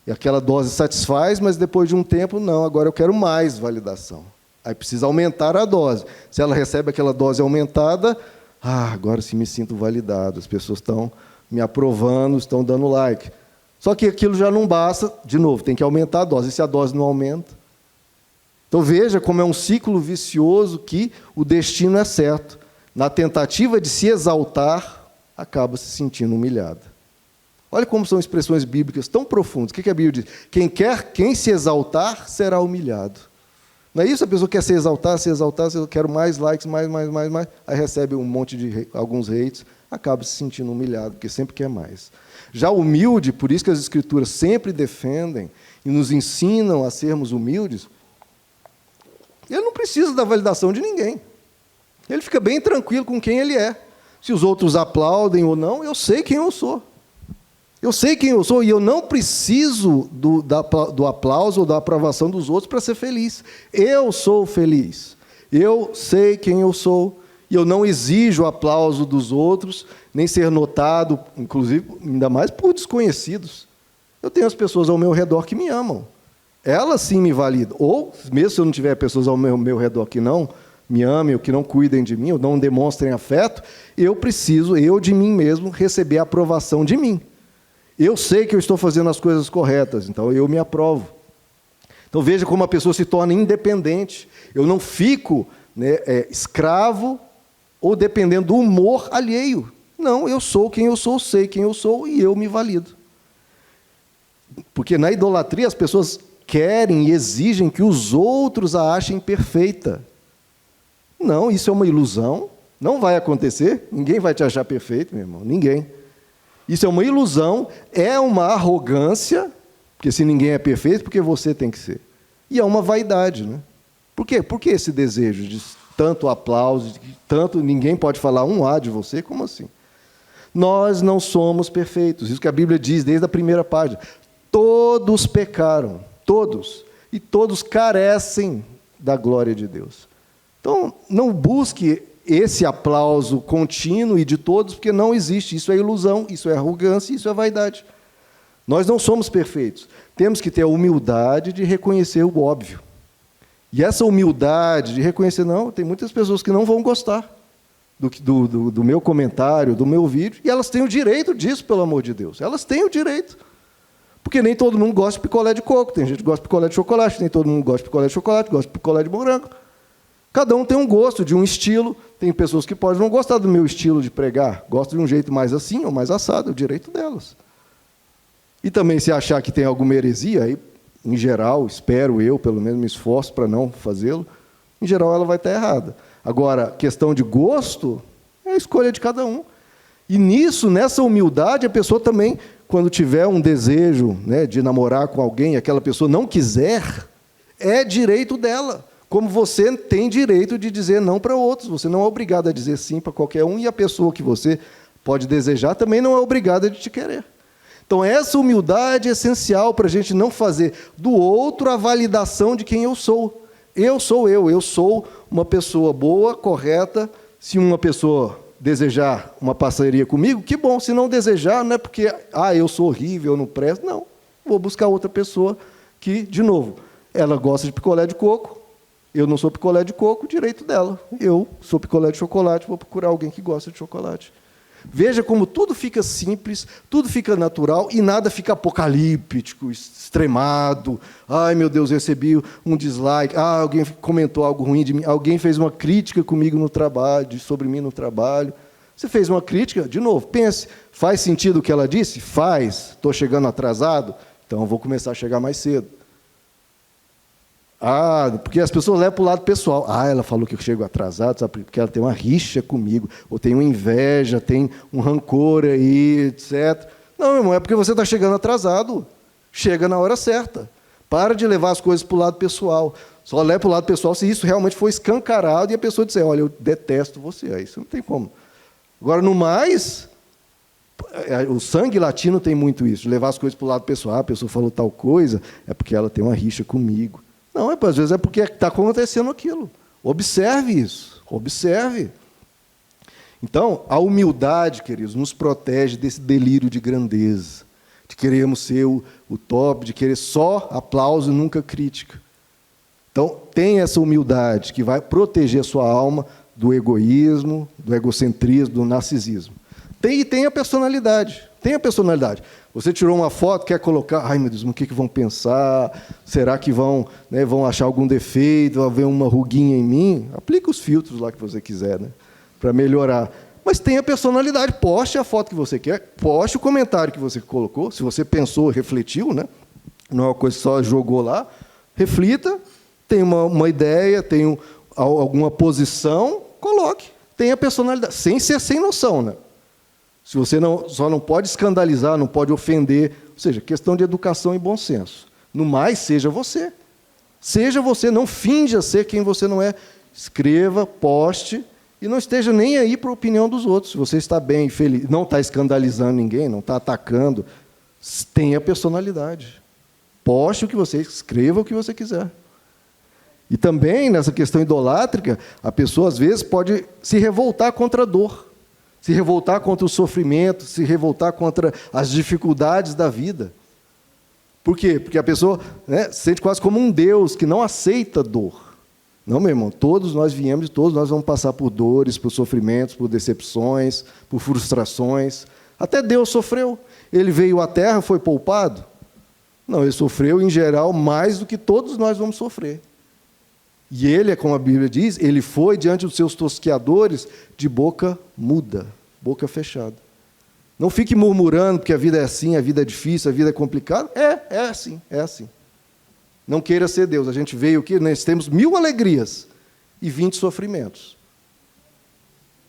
e aquela dose satisfaz, mas depois de um tempo, não, agora eu quero mais validação. Aí precisa aumentar a dose. Se ela recebe aquela dose aumentada, agora sim me sinto validado, as pessoas estão me aprovando, estão dando like. Só que aquilo já não basta, de novo, tem que aumentar a dose. E se a dose não aumenta? Então veja como é um ciclo vicioso que o destino é certo. Na tentativa de se exaltar, acaba se sentindo humilhada. Olha como são expressões bíblicas tão profundas. O que a Bíblia diz? Quem se exaltar, será humilhado. Não é isso? A pessoa quer se exaltar, eu quero mais likes, mais, aí recebe um monte de alguns hates, acaba se sentindo humilhado, porque sempre quer mais. Já humilde, por isso que as Escrituras sempre defendem e nos ensinam a sermos humildes, ele não precisa da validação de ninguém. Ele fica bem tranquilo com quem ele é. Se os outros aplaudem ou não, eu sei quem eu sou. Eu sei quem eu sou e eu não preciso do aplauso ou da aprovação dos outros para ser feliz. Eu sou feliz. Eu sei quem eu sou e eu não exijo o aplauso dos outros, nem ser notado, inclusive, ainda mais por desconhecidos. Eu tenho as pessoas ao meu redor que me amam. Elas sim me validam. Ou, mesmo se eu não tiver pessoas ao meu redor que não me amem ou que não cuidem de mim, ou não demonstrem afeto, eu preciso, eu de mim mesmo, receber a aprovação de mim. Eu sei que eu estou fazendo as coisas corretas, então eu me aprovo. Então veja como a pessoa se torna independente. Eu não fico, né, escravo ou dependendo do humor alheio. Não, eu sou quem eu sou, sei quem eu sou e eu me valido. Porque na idolatria as pessoas querem e exigem que os outros a achem perfeita. Não, isso é uma ilusão, não vai acontecer, ninguém vai te achar perfeito, meu irmão, ninguém. Isso é uma ilusão, é uma arrogância, porque se ninguém é perfeito, porque você tem que ser. E é uma vaidade, né? Por quê? Por que esse desejo de tanto aplauso, de tanto ninguém pode falar um A de você? Como assim? Nós não somos perfeitos, isso que a Bíblia diz desde a primeira página. Todos pecaram, todos, e todos carecem da glória de Deus. Então, não busque esse aplauso contínuo e de todos, porque não existe. Isso é ilusão, isso é arrogância, isso é vaidade. Nós não somos perfeitos. Temos que ter a humildade de reconhecer o óbvio. E essa humildade de reconhecer, não, tem muitas pessoas que não vão gostar do meu comentário, do meu vídeo, e elas têm o direito disso, pelo amor de Deus. Elas têm o direito. Porque nem todo mundo gosta de picolé de coco, tem gente que gosta de picolé de chocolate, nem todo mundo gosta de picolé de chocolate, gosta de picolé de morango. Cada um tem um gosto, de um estilo. Tem pessoas que podem não gostar do meu estilo de pregar, gostam de um jeito mais assim ou mais assado, é o direito delas. E também, se achar que tem alguma heresia, aí, em geral, espero eu, pelo menos me esforço para não fazê-lo, em geral ela vai estar errada. Agora, questão de gosto, é a escolha de cada um. E nisso, nessa humildade, a pessoa também, quando tiver um desejo, né, de namorar com alguém, aquela pessoa não quiser, é direito dela. Como você tem direito de dizer não para outros. Você não é obrigado a dizer sim para qualquer um, e a pessoa que você pode desejar também não é obrigada de te querer. Então, essa humildade é essencial para a gente não fazer do outro a validação de quem eu sou. Eu sou uma pessoa boa, correta. Se uma pessoa desejar uma parceria comigo, que bom. Se não desejar, não é porque eu sou horrível, eu não presto. Não, vou buscar outra pessoa que, de novo, ela gosta de picolé de coco. Eu não sou picolé de coco, direito dela. Eu sou picolé de chocolate, vou procurar alguém que gosta de chocolate. Veja como tudo fica simples, tudo fica natural e nada fica apocalíptico, extremado. Ai, meu Deus, recebi um dislike. Alguém comentou algo ruim de mim. Alguém fez uma crítica comigo no trabalho, sobre mim no trabalho. Você fez uma crítica? De novo, pense. Faz sentido o que ela disse? Faz. Estou chegando atrasado? Então eu vou começar a chegar mais cedo. Porque as pessoas levam para o lado pessoal. Ela falou que eu chego atrasado, sabe? Porque ela tem uma rixa comigo, ou tem uma inveja, tem um rancor aí, etc. Não, meu irmão, é porque você está chegando atrasado. Chega na hora certa. Para de levar as coisas para o lado pessoal. Só leva para o lado pessoal se isso realmente for escancarado e a pessoa disser, olha, eu detesto você. Aí isso não tem como. Agora, no mais, o sangue latino tem muito isso, de levar as coisas para o lado pessoal. A pessoa falou tal coisa, é porque ela tem uma rixa comigo. Não, às vezes é porque está acontecendo aquilo. Observe isso, observe. Então, a humildade, queridos, nos protege desse delírio de grandeza, de querermos ser o top, de querer só aplauso e nunca crítica. Então, tenha essa humildade que vai proteger a sua alma do egoísmo, do egocentrismo, do narcisismo. Tenha personalidade, tenha personalidade. Você tirou uma foto, quer colocar, ai meu Deus, o que vão pensar? Será que vão achar algum defeito, vai ver uma ruguinha em mim? Aplica os filtros lá que você quiser, né, para melhorar. Mas tenha personalidade, poste a foto que você quer, poste o comentário que você colocou, se você pensou, refletiu, né? Não é uma coisa que só jogou lá, reflita, tem uma ideia, tem alguma posição, coloque, tenha personalidade, sem ser sem noção, né? Se você só não pode escandalizar, não pode ofender, ou seja, questão de educação e bom senso. No mais, seja você. Seja você, não finja ser quem você não é. Escreva, poste, e não esteja nem aí para a opinião dos outros. Se você está bem, feliz, não está escandalizando ninguém, não está atacando, tenha personalidade. Poste o que você, escreva o que você quiser. E também, nessa questão idolátrica, a pessoa, às vezes, pode se revoltar contra a dor. Se revoltar contra o sofrimento, se revoltar contra as dificuldades da vida. Por quê? Porque a pessoa, né, se sente quase como um Deus que não aceita dor. Não, meu irmão, todos nós viemos e todos nós vamos passar por dores, por sofrimentos, por decepções, por frustrações. Até Deus sofreu. Ele veio à Terra, foi poupado? Não, ele sofreu, em geral, mais do que todos nós vamos sofrer. E ele, como a Bíblia diz, ele foi diante dos seus tosqueadores de boca muda, boca fechada. Não fique murmurando porque a vida é assim, a vida é difícil, a vida é complicada. É assim, é assim. Não queira ser Deus. A gente veio aqui, nós temos 1000 alegrias e 20 sofrimentos.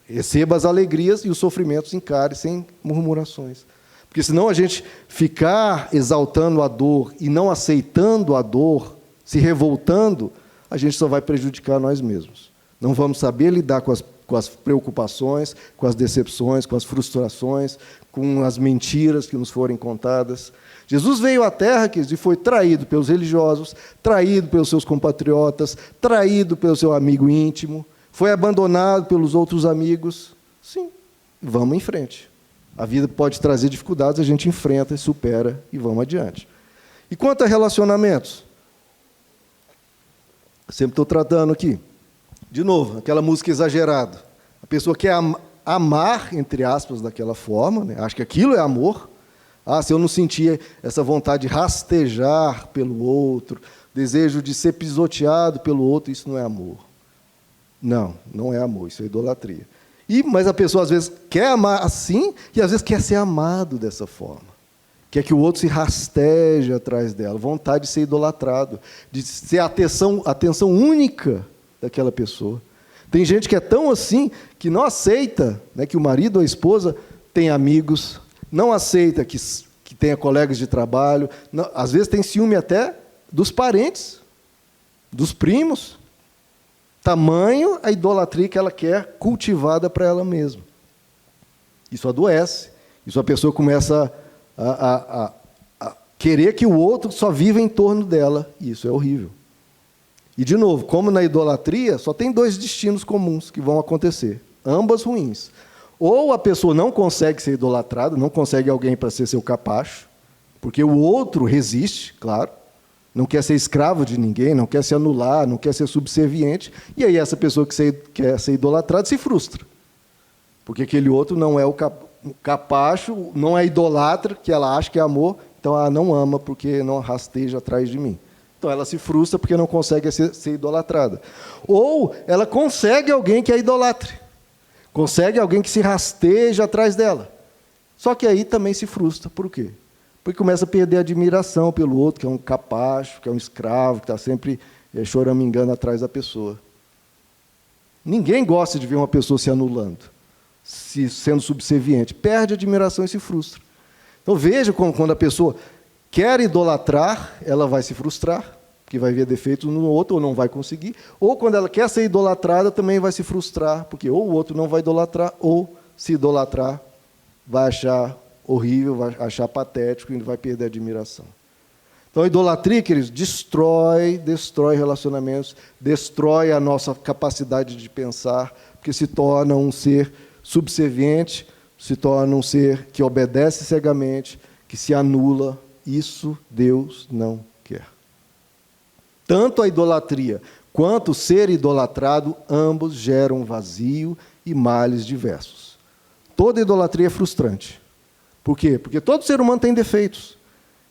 Receba as alegrias e os sofrimentos encare sem murmurações. Porque senão a gente ficar exaltando a dor e não aceitando a dor, se revoltando, a gente só vai prejudicar nós mesmos. Não vamos saber lidar com as preocupações, com as decepções, com as frustrações, com as mentiras que nos forem contadas. Jesus veio à Terra e foi traído pelos religiosos, traído pelos seus compatriotas, traído pelo seu amigo íntimo, foi abandonado pelos outros amigos. Sim, vamos em frente. A vida pode trazer dificuldades, a gente enfrenta, supera e vamos adiante. E quanto a relacionamentos? Sempre estou tratando aqui. De novo, aquela música exagerada. A pessoa quer amar, entre aspas, daquela forma, né? Acha que aquilo é amor. Se eu não sentir essa vontade de rastejar pelo outro, desejo de ser pisoteado pelo outro, isso não é amor. Não, não é amor, isso é idolatria. Mas a pessoa, às vezes, quer amar assim e, às vezes, quer ser amado dessa forma. Quer que o outro se rasteje atrás dela. Vontade de ser idolatrado, de ser a atenção única daquela pessoa. Tem gente que é tão assim que não aceita, né, que o marido ou a esposa tem amigos, não aceita que tenha colegas de trabalho, não, às vezes tem ciúme até dos parentes, dos primos. Tamanho a idolatria que ela quer cultivada para ela mesma. Isso adoece. Isso a pessoa começa a querer que o outro só viva em torno dela. E isso é horrível. E, de novo, como na idolatria, só tem 2 destinos comuns que vão acontecer. Ambas ruins. Ou a pessoa não consegue ser idolatrada, não consegue alguém para ser seu capacho, porque o outro resiste, claro, não quer ser escravo de ninguém, não quer se anular, não quer ser subserviente, e aí essa pessoa que quer ser idolatrada se frustra, porque aquele outro não é o capacho, não é idolatra, que ela acha que é amor, então ela não ama porque não rasteja atrás de mim. Então ela se frustra porque não consegue ser idolatrada. Ou ela consegue alguém que a idolatre, consegue alguém que se rasteja atrás dela, só que aí também se frustra. Por quê? Porque começa a perder a admiração pelo outro, que é um capacho, que é um escravo, que está sempre choramingando atrás da pessoa. Ninguém gosta de ver uma pessoa se anulando, sendo subserviente. Perde a admiração e se frustra. Então veja como quando a pessoa quer idolatrar, ela vai se frustrar, porque vai ver defeitos no outro ou não vai conseguir. Ou quando ela quer ser idolatrada, também vai se frustrar, porque ou o outro não vai idolatrar, ou se idolatrar, vai achar horrível, vai achar patético e vai perder a admiração. Então, a idolatria, queridos, destrói relacionamentos, destrói a nossa capacidade de pensar, porque se torna um ser subserviente, se torna um ser que obedece cegamente, que se anula. Isso Deus não quer. Tanto a idolatria quanto o ser idolatrado, ambos geram vazio e males diversos. Toda idolatria é frustrante. Por quê? Porque todo ser humano tem defeitos.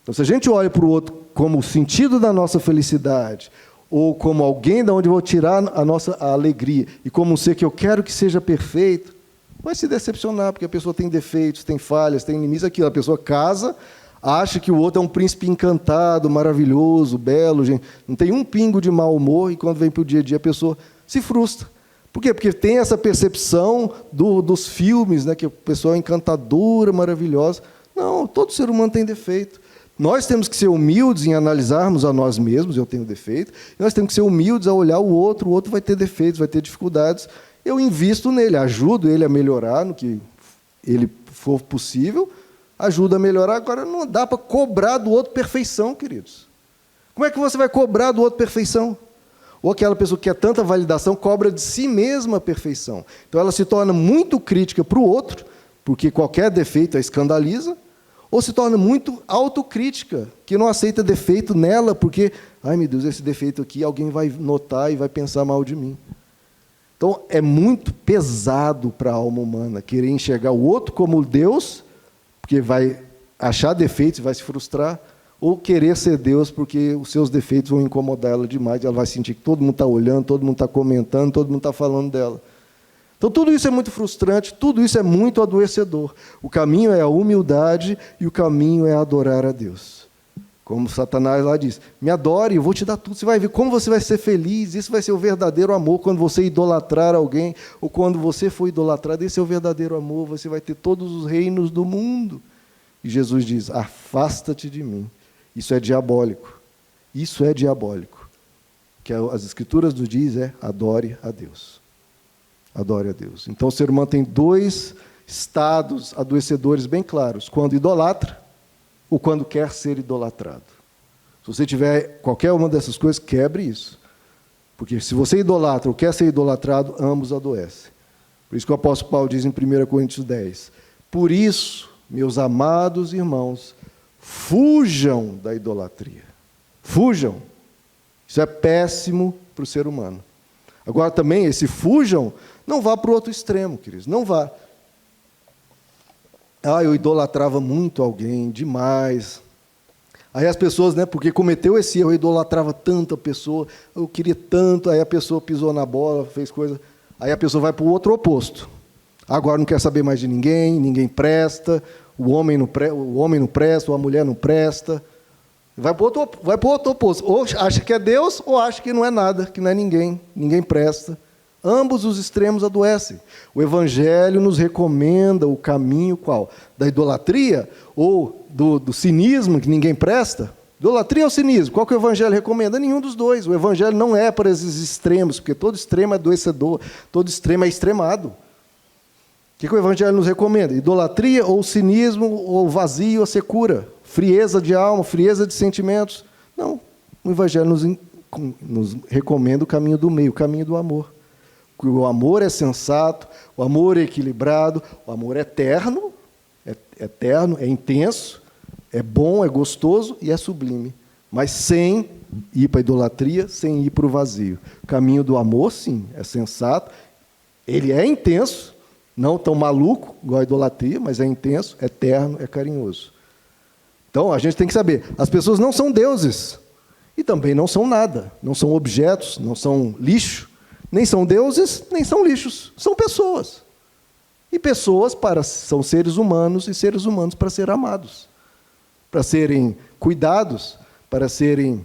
Então, se a gente olha para o outro como o sentido da nossa felicidade, ou como alguém de onde eu vou tirar a nossa alegria, e como um ser que eu quero que seja perfeito, vai se decepcionar, porque a pessoa tem defeitos, tem falhas, tem limites. Aquilo, a pessoa casa, acha que o outro é um príncipe encantado, maravilhoso, belo, gente. Não tem um pingo de mau humor, e quando vem para o dia a dia, a pessoa se frustra. Por quê? Porque tem essa percepção dos filmes, né, que a pessoa é encantadora, maravilhosa. Não, todo ser humano tem defeito. Nós temos que ser humildes em analisarmos a nós mesmos, eu tenho defeito, e nós temos que ser humildes a olhar o outro vai ter defeitos, vai ter dificuldades. Eu invisto nele, ajudo ele a melhorar no que ele for possível, ajuda a melhorar. Agora, não dá para cobrar do outro perfeição, queridos. Como é que você vai cobrar do outro perfeição? Ou aquela pessoa que quer tanta validação cobra de si mesma a perfeição. Então ela se torna muito crítica para o outro, porque qualquer defeito a escandaliza, ou se torna muito autocrítica, que não aceita defeito nela, porque, ai meu Deus, esse defeito aqui alguém vai notar e vai pensar mal de mim. Então, é muito pesado para a alma humana querer enxergar o outro como Deus, porque vai achar defeitos e vai se frustrar, ou querer ser Deus porque os seus defeitos vão incomodar ela demais, ela vai sentir que todo mundo está olhando, todo mundo está comentando, todo mundo está falando dela. Então, tudo isso é muito frustrante, tudo isso é muito adoecedor. O caminho é a humildade e o caminho é adorar a Deus. Como Satanás lá diz, me adore, eu vou te dar tudo, você vai ver como você vai ser feliz, isso vai ser o verdadeiro amor, quando você idolatrar alguém, ou quando você for idolatrado, esse é o verdadeiro amor, você vai ter todos os reinos do mundo. E Jesus diz, afasta-te de mim. Isso é diabólico. Isso é diabólico. O que as Escrituras nos dizem é, adore a Deus. Adore a Deus. Então, o ser humano tem dois estados adoecedores bem claros. Quando idolatra, ou quando quer ser idolatrado. Se você tiver qualquer uma dessas coisas, quebre isso. Porque se você idolatra ou quer ser idolatrado, ambos adoecem. Por isso que o apóstolo Paulo diz em 1 Coríntios 10, por isso, meus amados irmãos, fujam da idolatria. Fujam. Isso é péssimo para o ser humano. Agora também, esse fujam, não vá para o outro extremo, queridos, não vá. Eu idolatrava muito alguém, demais. Aí as pessoas, porque cometeu esse erro, eu idolatrava tanto a pessoa, eu queria tanto, aí a pessoa pisou na bola, fez coisa, aí a pessoa vai para o outro oposto. Agora não quer saber mais de ninguém, ninguém presta, o homem não presta, ou a mulher não presta. Vai para o outro oposto. Ou acha que é Deus, ou acha que não é nada, que não é ninguém, ninguém presta. Ambos os extremos adoecem. O Evangelho nos recomenda o caminho qual? Da idolatria ou do cinismo, que ninguém presta? Idolatria ou cinismo? Qual que o Evangelho recomenda? Nenhum dos dois. O Evangelho não é para esses extremos, porque todo extremo é adoecedor, todo extremo é extremado. O que o Evangelho nos recomenda? Idolatria ou cinismo, ou vazio ou secura? Frieza de alma, frieza de sentimentos? Não. O Evangelho nos recomenda o caminho do meio, o caminho do amor. O amor é sensato, o amor é equilibrado, o amor é eterno, é intenso, é bom, é gostoso e é sublime. Mas sem ir para a idolatria, sem ir para o vazio. O caminho do amor, sim, é sensato, ele é intenso, não tão maluco, igual a idolatria, mas é intenso, é eterno, é carinhoso. Então, a gente tem que saber, as pessoas não são deuses, e também não são nada, não são objetos, não são lixo, nem são deuses, nem são lixos, são pessoas. E pessoas são seres humanos, e seres humanos para ser amados, para serem cuidados, para serem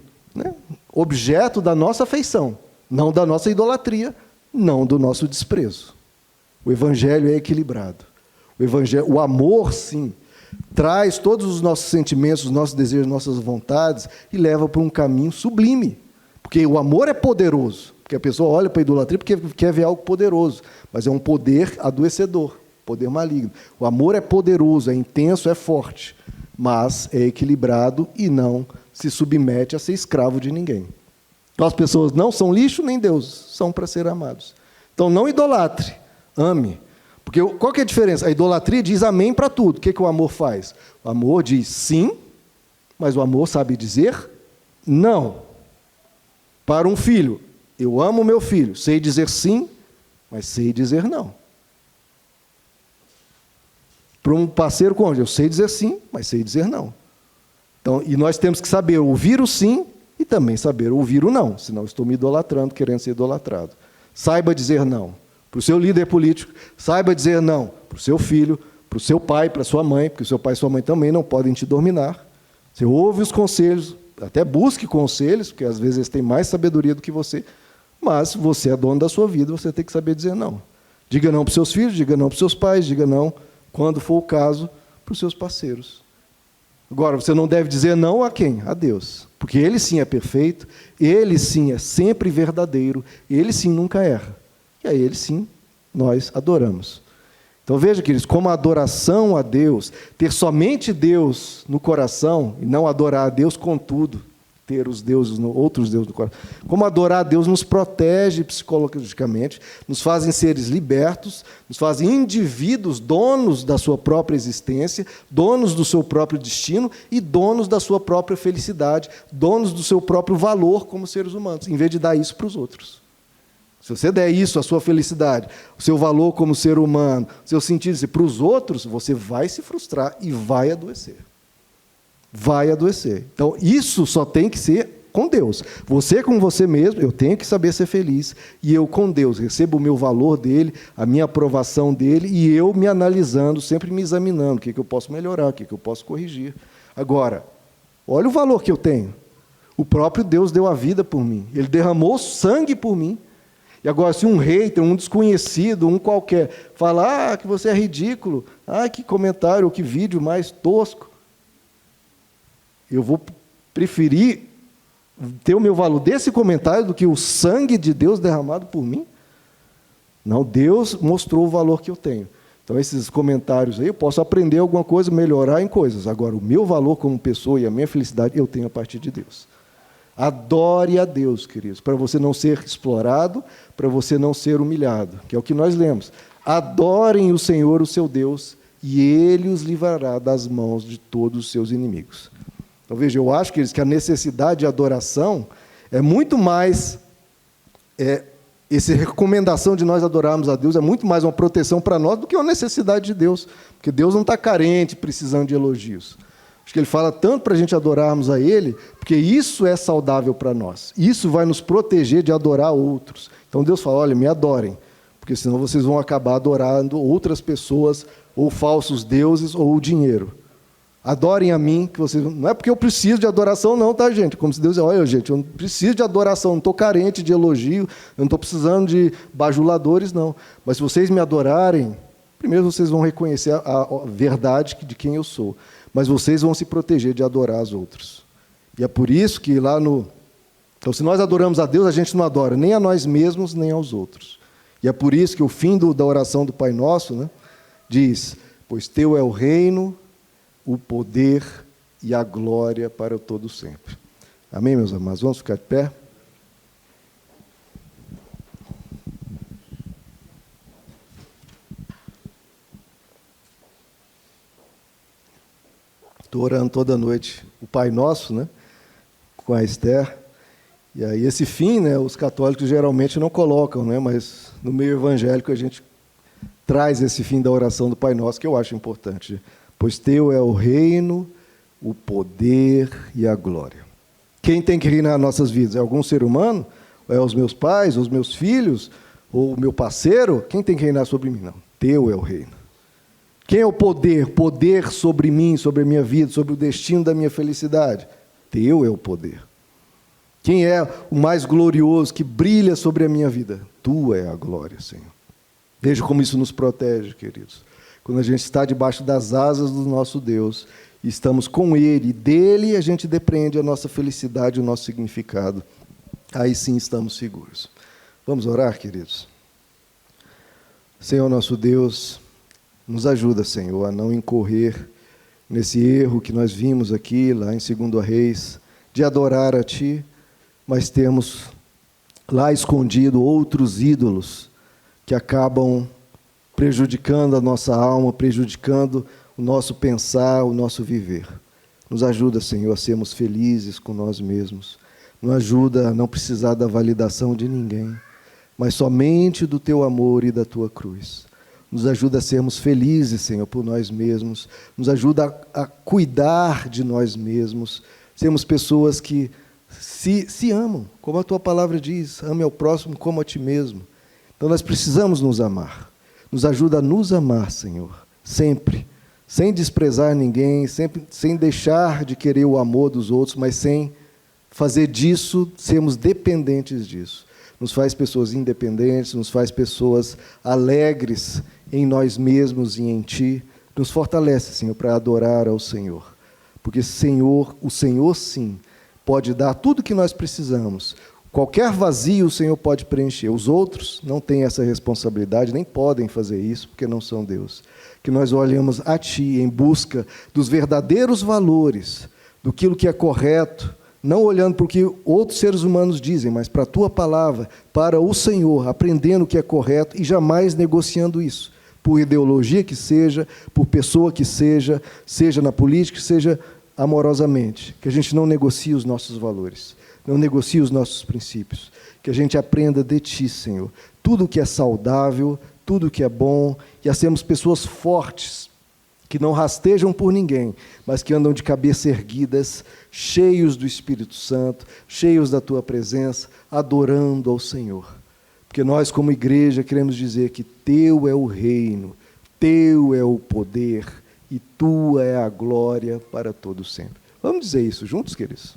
objeto da nossa afeição, não da nossa idolatria, não do nosso desprezo. O Evangelho é equilibrado. O amor, sim, traz todos os nossos sentimentos, os nossos desejos, nossas vontades e leva para um caminho sublime. Porque o amor é poderoso. Porque a pessoa olha para a idolatria porque quer ver algo poderoso. Mas é um poder adoecedor, poder maligno. O amor é poderoso, é intenso, é forte. Mas é equilibrado e não se submete a ser escravo de ninguém. Então as pessoas não são lixo nem Deus, são para ser amados. Então não idolatre, ame. Porque qual que é a diferença? A idolatria diz amém para tudo. O que o amor faz? O amor diz sim, mas o amor sabe dizer não. Para um filho, eu amo meu filho, sei dizer sim, mas sei dizer não. Para um parceiro cônjuge, eu sei dizer sim, mas sei dizer não. Então, e nós temos que saber ouvir o sim e também saber ouvir o não, senão estou me idolatrando, querendo ser idolatrado. Saiba dizer não. Para o seu líder político, saiba dizer não para o seu filho, para o seu pai, para a sua mãe, porque o seu pai e sua mãe também não podem te dominar. Você ouve os conselhos, até busque conselhos, porque às vezes eles têm mais sabedoria do que você, mas você é dono da sua vida, você tem que saber dizer não. Diga não para os seus filhos, diga não para os seus pais, diga não, quando for o caso, para os seus parceiros. Agora, você não deve dizer não a quem? A Deus. Porque Ele sim é perfeito, Ele sim é sempre verdadeiro, Ele sim nunca erra. E a Ele, sim, nós adoramos. Então, veja, queridos, como a adoração a Deus, ter somente Deus no coração, e não adorar a Deus com tudo, ter os deuses, outros deuses no coração. Como adorar a Deus nos protege psicologicamente, nos fazem seres libertos, nos fazem indivíduos, donos da sua própria existência, donos do seu próprio destino e donos da sua própria felicidade, donos do seu próprio valor como seres humanos, em vez de dar isso para os outros. Se você der isso, a sua felicidade, o seu valor como ser humano, o seu sentido para os outros, você vai se frustrar e vai adoecer. Vai adoecer. Então, isso só tem que ser com Deus. Você com você mesmo, eu tenho que saber ser feliz. E eu com Deus, recebo o meu valor dele, a minha aprovação dele, e eu me analisando, sempre me examinando, o que eu posso melhorar, o que eu posso corrigir. Agora, olha o valor que eu tenho. O próprio Deus deu a vida por mim. Ele derramou sangue por mim. E agora, se um hater, um desconhecido, um qualquer, falar que você é ridículo, que comentário, que vídeo mais tosco, eu vou preferir ter o meu valor desse comentário do que o sangue de Deus derramado por mim? Não, Deus mostrou o valor que eu tenho. Então, esses comentários aí, eu posso aprender alguma coisa, melhorar em coisas. Agora, o meu valor como pessoa e a minha felicidade, eu tenho a partir de Deus. Adore a Deus, queridos, para você não ser explorado, para você não ser humilhado, que é o que nós lemos. Adorem o Senhor, o seu Deus, e Ele os livrará das mãos de todos os seus inimigos. Então, veja, eu acho, queridos, que a necessidade de adoração é muito mais... essa recomendação de nós adorarmos a Deus é muito mais uma proteção para nós do que uma necessidade de Deus, porque Deus não está carente, precisando de elogios. Acho que Ele fala tanto para a gente adorarmos a Ele, porque isso é saudável para nós. Isso vai nos proteger de adorar outros. Então Deus fala, olha, me adorem, porque senão vocês vão acabar adorando outras pessoas, ou falsos deuses, ou o dinheiro. Adorem a mim, que vocês... Não é porque eu preciso de adoração não, tá, gente? Como se Deus diz, olha, gente, eu não preciso de adoração, não estou carente de elogio, eu não estou precisando de bajuladores, não. Mas se vocês me adorarem, primeiro vocês vão reconhecer a verdade de quem eu sou. Mas vocês vão se proteger de adorar os outros. E é por isso que lá no... Então, se nós adoramos a Deus, a gente não adora nem a nós mesmos, nem aos outros. E é por isso que o fim da oração do Pai Nosso, né, diz, pois teu é o reino, o poder e a glória para o todo sempre. Amém, meus amados? Vamos ficar de pé? Estou orando toda noite o Pai Nosso, né, com a Esther. E aí esse fim, né, os católicos geralmente não colocam, né, mas no meio evangélico a gente traz esse fim da oração do Pai Nosso, que eu acho importante. Pois teu é o reino, o poder e a glória. Quem tem que reinar nas nossas vidas? É algum ser humano? Ou é os meus pais, ou os meus filhos, ou o meu parceiro? Quem tem que reinar sobre mim? Não, teu é o reino. Quem é o poder? Poder sobre mim, sobre a minha vida, sobre o destino da minha felicidade? Teu é o poder. Quem é o mais glorioso, que brilha sobre a minha vida? Tua é a glória, Senhor. Veja como isso nos protege, queridos. Quando a gente está debaixo das asas do nosso Deus, e estamos com Ele, e dele a gente depende a nossa felicidade, o nosso significado. Aí sim estamos seguros. Vamos orar, queridos? Senhor nosso Deus, nos ajuda, Senhor, a não incorrer nesse erro que nós vimos aqui, lá em 2 Reis, de adorar a Ti, mas temos lá escondido outros ídolos que acabam prejudicando a nossa alma, prejudicando o nosso pensar, o nosso viver. Nos ajuda, Senhor, a sermos felizes com nós mesmos. Nos ajuda a não precisar da validação de ninguém, mas somente do Teu amor e da Tua cruz. Nos ajuda a sermos felizes, Senhor, por nós mesmos. Nos ajuda a cuidar de nós mesmos. Sermos pessoas que se amam, como a Tua palavra diz, ame ao próximo como a Ti mesmo. Então nós precisamos nos amar. Nos ajuda a nos amar, Senhor, sempre, sem desprezar ninguém, sempre, sem deixar de querer o amor dos outros, mas sem fazer disso, sermos dependentes disso. Nos faz pessoas independentes, nos faz pessoas alegres em nós mesmos e em Ti. Nos fortalece, Senhor, para adorar ao Senhor. Porque, Senhor, o Senhor, sim, pode dar tudo o que nós precisamos. Qualquer vazio o Senhor pode preencher. Os outros não têm essa responsabilidade, nem podem fazer isso, porque não são Deus. Que nós olhemos a Ti em busca dos verdadeiros valores, do que é correto, não olhando para o que outros seres humanos dizem, mas para a tua palavra, para o Senhor, aprendendo o que é correto e jamais negociando isso, por ideologia que seja, por pessoa que seja na política, seja amorosamente. Que a gente não negocie os nossos valores, não negocie os nossos princípios. Que a gente aprenda de Ti, Senhor, tudo o que é saudável, tudo o que é bom, e a sermos pessoas fortes, que não rastejam por ninguém, mas que andam de cabeça erguidas, cheios do Espírito Santo, cheios da Tua presença, adorando ao Senhor. Porque nós, como igreja, queremos dizer que Teu é o reino, Teu é o poder, e Tua é a glória para todo sempre. Vamos dizer isso juntos, queridos?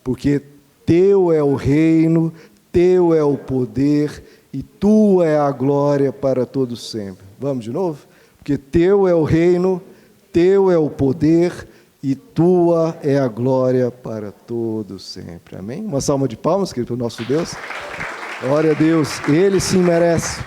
Porque Teu é o reino, Teu é o poder, e Tua é a glória para todo sempre. Vamos de novo? Porque Teu é o reino, Teu é o poder, e Tua é a glória para todo sempre. Amém? Uma salva de palmas, querido, para o nosso Deus. Glória a Deus, Ele sim merece.